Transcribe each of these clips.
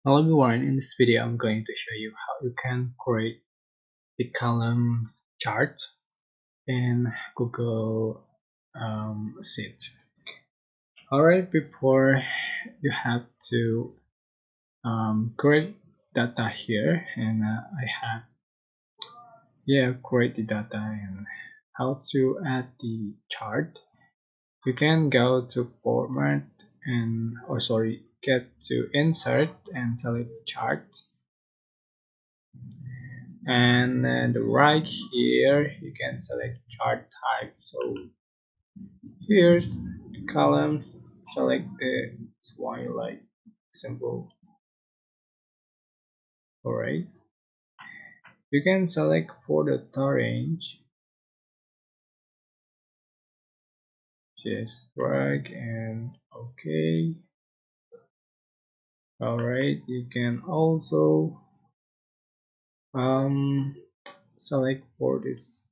Hello everyone, in this video I'm going to show you how you can create the column chart in Google Sheets. Alright, before you have to create data here, and I have create the data and how to add the chart. You can go to format and get to insert and select chart, and then right here you can select chart type. So here's the columns, select the twilight symbol. Alright, you can select for the range, just drag and okay. Alright, you can also um select for this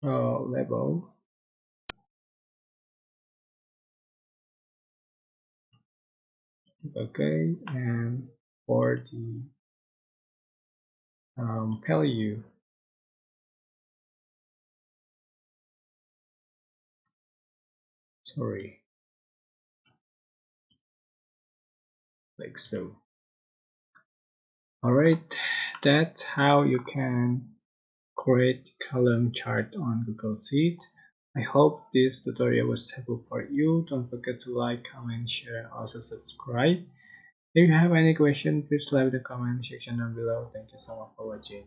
level. Okay, and for the value, sorry, like so. Alright, that's how you can create column chart on Google Sheets. I hope this tutorial was helpful for you. Don't forget to like, comment, share, and also subscribe. If you have any question, please leave the comment section down below. Thank you so much for watching.